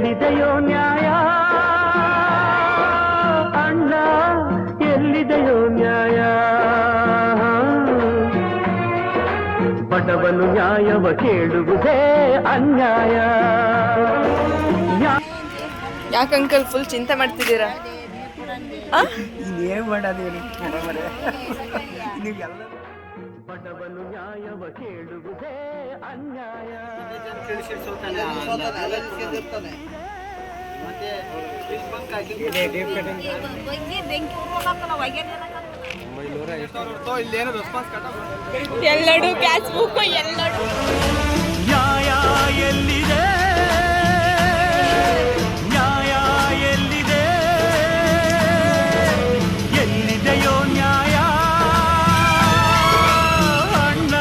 ಎಲ್ಲಿದೆಯೋ ನ್ಯಾಯ ಅಣ್ಣ, ಎಲ್ಲಿದೆಯೋ ನ್ಯಾಯ? ಬಡವನು ನ್ಯಾಯವ ಕೇಳುವುದೇ ಅನ್ಯಾಯ. ಯಾಕೆ ಅಂಕಲ್ ಫುಲ್ ಚಿಂತೆ ಮಾಡ್ತಿದ್ದೀರಾ? ಏನ್ ಮಾಡೋದು ಬಡವನು ನ್ಯಾಯವ ಕೇಳುವುದೇ ಅನ್ಯಾಯ. ಎಲ್ಲಡು ಗ್ಯಾಸ್ ಬುಕ್ ಎಲ್ಲಡು ನ್ಯಾಯ ಎಲ್ಲಿದೆ? ನ್ಯಾಯ ಎಲ್ಲಿದೆ? ಎಲ್ಲಿದೆಯೋ ನ್ಯಾಯ ಅಣ್ಣ,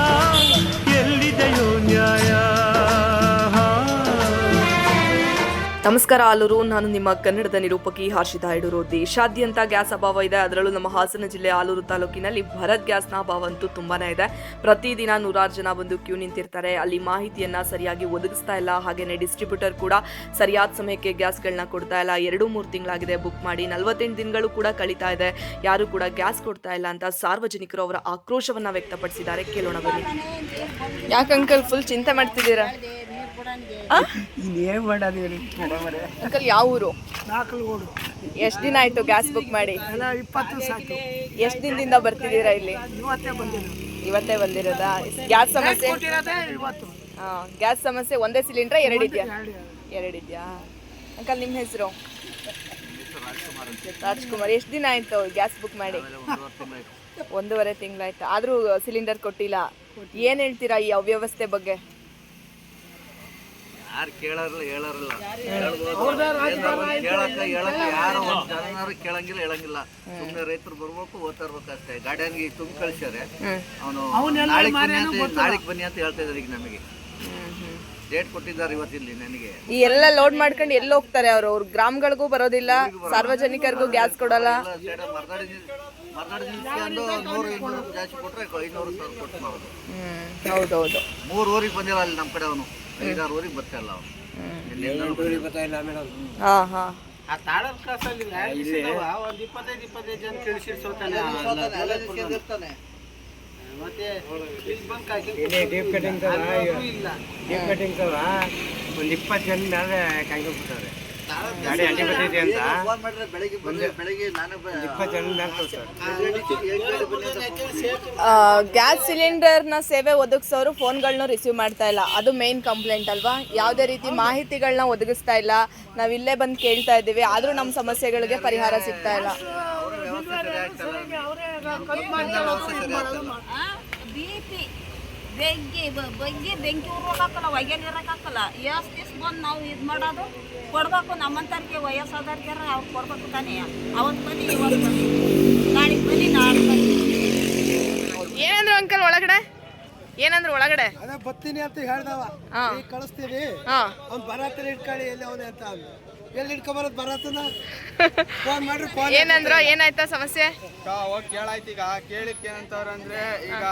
ಎಲ್ಲಿದೆಯೋ ನ್ಯಾಯ? ನಮಸ್ಕಾರ ಆಲೂರು, ನಾನು ನಿಮ್ಮ ಕನ್ನಡದ ನಿರೂಪಕಿ ಹರ್ಷಿತಾ ಯಡೂರು. ದೇಶಾದ್ಯಂತ ಗ್ಯಾಸ್ ಅಭಾವ ಇದೆ. ಅದರಲ್ಲೂ ನಮ್ಮ ಹಾಸನ ಜಿಲ್ಲೆ ಆಲೂರು ತಾಲೂಕಿನಲ್ಲಿ ಭರತ್ ಗ್ಯಾಸ್ನ ಅಭಾವ ಅಂತೂ ತುಂಬಾನೇ ಇದೆ. ಪ್ರತಿದಿನ ನೂರಾರು ಜನ ಬಂದು ಕ್ಯೂ ನಿಂತಿರ್ತಾರೆ. ಅಲ್ಲಿ ಮಾಹಿತಿಯನ್ನ ಸರಿಯಾಗಿ ಒದಗಿಸ್ತಾ ಇಲ್ಲ. ಹಾಗೇನೆ ಡಿಸ್ಟ್ರಿಬ್ಯೂಟರ್ ಕೂಡ ಸರಿಯಾದ ಸಮಯಕ್ಕೆ ಗ್ಯಾಸ್ಗಳನ್ನ ಕೊಡ್ತಾ ಇಲ್ಲ. 2-3 ತಿಂಗಳಾಗಿದೆ ಬುಕ್ ಮಾಡಿ, 48 ದಿನಗಳು ಕೂಡ ಕಳೀತಾ ಇದೆ. ಯಾರು ಕೂಡ ಗ್ಯಾಸ್ ಕೊಡ್ತಾ ಇಲ್ಲ ಅಂತ ಸಾರ್ವಜನಿಕರು ಅವರ ಆಕ್ರೋಶವನ್ನ ವ್ಯಕ್ತಪಡಿಸಿದ್ದಾರೆ. ಕೇಳೋಣ ಬನ್ನಿ. ಯಾಕೆ ಅಂಕಲ್ ಫುಲ್ ಚಿಂತೆ ಮಾಡ್ತಿದ್ದೀರಾ? ಏನ್ ಮಾಡೋದು ಅಂಕಲ್ ಯಾವ ಊರು? ನಾಲ್ಕಲ್ಗೋಡು. ಎಷ್ಟು ದಿನ ಆಯ್ತು ಗ್ಯಾಸ್ ಬುಕ್ ಮಾಡಿ? 20 ಸಾಕು. ಎಷ್ಟು ದಿನದಿಂದ ಬರ್ತಿದ್ದೀರಾ ಇಲ್ಲಿ? ಇವತ್ತೇ ಬಂದಿರೋದಾ? ಗ್ಯಾಸ್ ಸಮಸ್ಯೆ? ಗ್ಯಾಸ್ ಸಮಸ್ಯೆ ಒಂದೇ ಸಿಲಿಂಡ್ರ ಎರಡಿದ್ಯಾ? ಎರಡಿದ್ಯಾ ಅಂಕಲ್? ನಿಮ್ಮ ಹೆಸರು? ರಾಜ್ಕುಮಾರ್. ಎಷ್ಟು ದಿನ ಆಯ್ತು ಗ್ಯಾಸ್ ಬುಕ್ ಮಾಡಿ? 1.5 ತಿಂಗಳಾಯ್ತು. ಆದ್ರೂ ಸಿಲಿಂಡರ್ ಕೊಟ್ಟಿಲ್ಲ. ಏನ್ ಹೇಳ್ತೀರಾ ಈ ಅವ್ಯವಸ್ಥೆ ಬಗ್ಗೆ? ಯಾರು ಕೇಳೋರಿಲ್ಲ, ಹೇಳೋರಿಲ್ಲ. ಯಾರು ಜನರು ಕೇಳಂಗಿಲ್ಲ, ಹೇಳಂಗಿಲ್ಲ. ಸುಮ್ಮನೆ ರೈತರು ಬರ್ಬೇಕು, ಓದ್ತಾ ಇರ್ಬೇಕು ಅಷ್ಟೇ. ಗಾಡಿಯನ್ಗೆ ತುಂಬ ಕಳಿಸ್ಯಾರೆ. ಅವನು ನಾಳೆಗೆ ಬನ್ನಿ ಅಂತ ಹೇಳ್ತಾ ಇದ್ದಾರೆ. ಈಗ ನಮಗೆ ಡೇಟ್ ಕೊಟ್ಟಿದ್ದಾರೆ ಇವತ್ತಿಲ್ಲಿ ನನಗೆ. ಈ ಎಲ್ಲ ಲೋಡ್ ಮಾಡ್ಕೊಂಡು ಎಲ್ಲಿ ಹೋಗ್ತಾರೆ ಅವರು? ಅವ್ರ ಗ್ರಾಮಗಳಿಗೂ ಬರೋದಿಲ್ಲ, ಸಾರ್ವಜನಿಕರಿಗೂ ಗ್ಯಾಸ್ ಕೊಡಲ್ಲ. ಮರ್ನಾಡು ನಿಲ್ಸ್ಕೊಂಡು 100-200 ಜಾಸ್ತಿ ಕೊಟ್ರೆ 500 ಕೊಟ್ಟು ಮಾಡೋದು. ಹೌದೌದು. 3 ಊರಿಗೆ ಬಂದಿಲ್ಲ ಅಲ್ಲಿ ನಮ್ಮ ಕಡೆ. ಅವನು 5-6 ಊರಿಗೆ ಬರ್ತಾ ಇಲ್ಲ. ಅವನು ಒಂದು 20 ಜನ ಮೇಲೆ ಕಾಯ್ಕೊಂಡ್ಬಿಡ್ತಾರೆ. ಗಾಡಿ ಅಡ್ಡಿ ಬರ್ತೈತೆ ಅಂತ ಬೆಳಿಗ್ಗೆ ನಾನು 20 ಜನ ಗ್ಯಾಸ್ ಸಿಲಿಂಡರ್ನ ಸೇವೆ ಒದಗಿಸೋರು ಫೋನ್ಗಳನ್ನ ರಿಸೀವ್ ಮಾಡ್ತಾ ಇಲ್ಲ. ಅದು ಮೇನ್ ಕಂಪ್ಲೇಂಟ್ ಅಲ್ವಾ? ಯಾವುದೇ ರೀತಿ ಮಾಹಿತಿಗಳನ್ನ ಒದಗಿಸ್ತಾ ಇಲ್ಲ. ನಾವು ಇಲ್ಲೇ ಬಂದು ಕೇಳ್ತಾ ಇದ್ದೀವಿ, ಆದರೂ ನಮ್ಮ ಸಮಸ್ಯೆಗಳಿಗೆ ಪರಿಹಾರ ಸಿಗ್ತಾ ಇಲ್ಲ. ಬೆಂಕಿ ಉರ್ರೋಕಾಕಲ್ಲ, ಒಯ್ಯಲ್ಲಿ ಇರೋಕ್ಕಾಗಲ್ಲ. ಎಷ್ಟು ದಿವ್ಸ ಬಂದು ನಾವು ಇದು ಮಾಡೋದು ಕೊಡ್ಬೇಕು. ನಮ್ಮಂತರಿಗೆ ವಯಸ್ಸಾದವ್ರಿಗೆ ಅವ್ರು ಕೊಡ್ಬೇಕು ತಾನೇ. ಅವತ್ತು ಬನ್ನಿ, ಇವತ್ತು ಬನ್ನಿ, ನಾಳೆಗೆ ಬನ್ನಿ, ನಾಳೆ ಬನ್ನಿ. ಏನಂದ್ರು ಅಂಕಲ್ ಒಳಗಡೆ? ಏನಂದ್ರು ಒಳಗಡೆ? ಅದೇ ಬರ್ತೀನಿ ಅಂತ ಹೇಳ್ದವ. ಕಳಿಸ್ತೀವಿ, ಅವ್ನು ಬರತ್ತರ ಇಟ್ಕೊಳ್ಳಿ ಎಲ್ಲಿ ಅವನೇ ಅಂತ. ಎಲ್ಲಿ ಇಟ್ಕೊಂಬರೋದು ಬರತ್ತನ? ಫೋನ್ ಮಾಡ್ರಿ. ಏನಂದ್ರ? ಏನಾಯ್ತಾ ಸಮಸ್ಯೆ? ಹೋಗಿ ಕೇಳಾಯ್ತು. ಈಗ ಕೇಳಿದ್ಕೆ ಏನಂತವ್ರ ಅಂದ್ರೆ, ಈಗ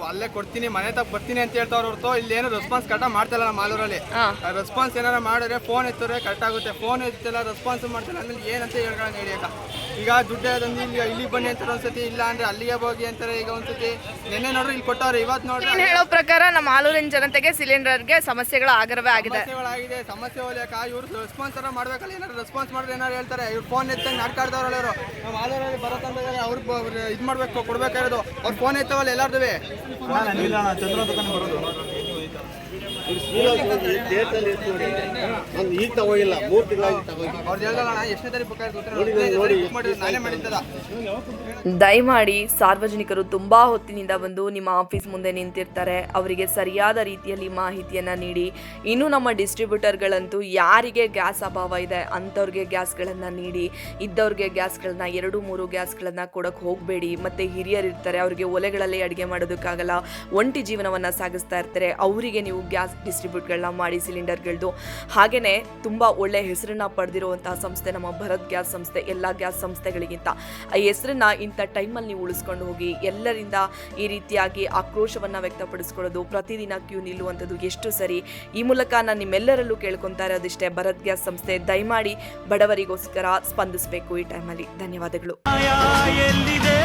ಅಲ್ಲೇ ಕೊಡ್ತೀನಿ, ಮನೆ ತಗ ಬರ್ತೀನಿ ಅಂತ ಹೇಳ್ತಾವ್ರ ಹೊರತು ಇಲ್ಲಿ ಏನು ರೆಸ್ಪಾನ್ಸ್ ಕರೆಕ್ಟ್ ಮಾಡ್ತಿಲ್ಲ ನಮ್ಮ ಮಾಲೂರಲ್ಲಿ. ರೆಸ್ಪಾನ್ಸ್ ಏನಾರ ಮಾಡಿದ್ರೆ ಫೋನ್ ಎತ್ತವ್ರೆ ಕರೆಕ್ಟ್ ಆಗುತ್ತೆ. ಫೋನ್ ಎತ್ತಿಲ್ಲ, ರೆಸ್ಪಾನ್ಸ್ ಮಾಡ್ತಿಲ್ಲ ಅಂದ್ರೆ ಏನಂತ ಹೇಳ್ಕೊಳ್ಳೋಣ ಹೇಳಿ. ಈಗ ದುಡ್ಡು ಹೇಳೋದಂದು ಇಲ್ಲಿ ಬನ್ನಿ ಅಂತಾರೆ ಒಂದ್ಸತಿ, ಇಲ್ಲ ಅಂದ್ರೆ ಅಲ್ಲಿಗೆ ಹೋಗಿ ಅಂತಾರೆ. ಈಗ ಒಂದ್ಸತಿ ನಿನ್ನೆ ನೋಡ್ರಿ ಇಲ್ಲಿ ಕೊಟ್ಟವ್ರೆ, ಇವತ್ತು ನೋಡ್ರಿ. ಹೇಳೋ ಪ್ರಕಾರ ನಮ್ಮ ಆಲೂರಿನ ಜನತೆಗೆ ಸಿಲಿಂಡರ್ಗೆ ಸಮಸ್ಯೆಗಳು ಆಗರವೇ ಆಗಿದೆ. ಸಮಸ್ಯೆ ಹೋಗ್ಯಾಕ ಇವ್ರು ರೆಸ್ಪಾನ್ಸ್ ಎಲ್ಲ ಮಾಡ್ಬೇಕಲ್ಲ. ಏನಾರು ರೆಸ್ಪಾನ್ಸ್ ಮಾಡಿದ್ರೆ ಏನಾರು ಹೇಳ್ತಾರೆ. ಇವ್ರು ಫೋನ್ ಎತ್ತಂಗೆ ನಾಡ್ಕಾಡ್ದವ್ರಲ್ಲ ಇವರು. ನಮ್ಮ ಆಲೂರಲ್ಲಿ ಬರತ್ತಂದ್ರೆ ಅವ್ರಿಗೆ ಇದು ಮಾಡ್ಬೇಕು, ಕೊಡ್ಬೇಕಾಗಿರೋದು. ಅವ್ರು ಫೋನ್ ಎತ್ತವಲ್ಲ ಎಲ್ಲಾರ್ದುವೆ. ಈಗ ತಗೋಗಿಲ್ಲ, 3 ತಿಂಗಳಾಗಿ ತಗೋಗಿಲ್ಲ. ಅವ್ರು ಹೇಳ್ದಲ್ಲ ಎಷ್ಟನೇ ತಾರೀಕು ಬುಕ್ ಮಾಡಿದ್ರೆ ನಾನೇ ಮಾಡಿದ್ದಲ್ಲ. ದಯಮಾಡಿ ಸಾರ್ವಜನಿಕರು ತುಂಬಾ ಹೊತ್ತಿನಿಂದ ಬಂದು ನಿಮ್ಮ ಆಫೀಸ್ ಮುಂದೆ ನಿಂತಿರ್ತಾರೆ. ಅವರಿಗೆ ಸರಿಯಾದ ರೀತಿಯಲ್ಲಿ ಮಾಹಿತಿಯನ್ನ ನೀಡಿ. ಇನ್ನು ನಮ್ಮ ಡಿಸ್ಟ್ರಿಬ್ಯೂಟರ್ಗಳಂತೂ ಯಾರಿಗೆ ಗ್ಯಾಸ್ ಅಭಾವ ಇದೆ ಅಂಥವ್ರಿಗೆ ಗ್ಯಾಸ್ಗಳನ್ನು ನೀಡಿ. ಇದ್ದವ್ರಿಗೆ ಗ್ಯಾಸ್ಗಳನ್ನ 2-3 ಗ್ಯಾಸ್ಗಳನ್ನು ಕೊಡೋಕೆ ಹೋಗಬೇಡಿ. ಮತ್ತು ಹಿರಿಯರು ಇರ್ತಾರೆ, ಅವರಿಗೆ ಒಲೆಗಳಲ್ಲಿ ಅಡುಗೆ ಮಾಡೋದಕ್ಕಾಗಲ್ಲ, ಒಂಟಿ ಜೀವನವನ್ನು ಸಾಗಿಸ್ತಾ ಇರ್ತಾರೆ. ಅವರಿಗೆ ನೀವು ಗ್ಯಾಸ್ ಡಿಸ್ಟ್ರಿಬ್ಯೂಟ್ಗಳನ್ನ ಮಾಡಿ ಸಿಲಿಂಡರ್ಗಳದ್ದು. ಹಾಗೆಯೇ ತುಂಬ ಒಳ್ಳೆ ಹೆಸರನ್ನು ಪಡೆದಿರುವಂತಹ ಸಂಸ್ಥೆ ನಮ್ಮ ಭರತ್ ಗ್ಯಾಸ್ ಸಂಸ್ಥೆ. ಎಲ್ಲ ಗ್ಯಾಸ್ ಸಂಸ್ಥೆಗಳಿಗಿಂತ ಆ ಹೆಸರನ್ನ ಇಂಥ ಟೈಮಲ್ಲಿ ನೀವು ಉಳಿಸ್ಕೊಂಡು ಹೋಗಿ. ಎಲ್ಲರಿಂದ ಈ ರೀತಿಯಾಗಿ ಆಕ್ರೋಶವನ್ನು ವ್ಯಕ್ತಪಡಿಸ್ಕೊಳ್ಳೋದು, ಪ್ರತಿದಿನ ಕ್ಯೂ ನಿಲ್ಲುವಂಥದ್ದು ಎಷ್ಟು ಸರಿ? ಈ ಮೂಲಕ ನಾನು ನಿಮ್ಮೆಲ್ಲರಲ್ಲೂ ಕೇಳ್ಕೊತಾ ಇರೋದಿಷ್ಟೇ, ಭರತ್ ಗ್ಯಾಸ್ ಸಂಸ್ಥೆ ದಯಮಾಡಿ ಬಡವರಿಗೋಸ್ಕರ ಸ್ಪಂದಿಸಬೇಕು ಈ ಟೈಮಲ್ಲಿ. ಧನ್ಯವಾದಗಳು. ನ್ಯಾಯ ಎಲ್ಲಿದೆ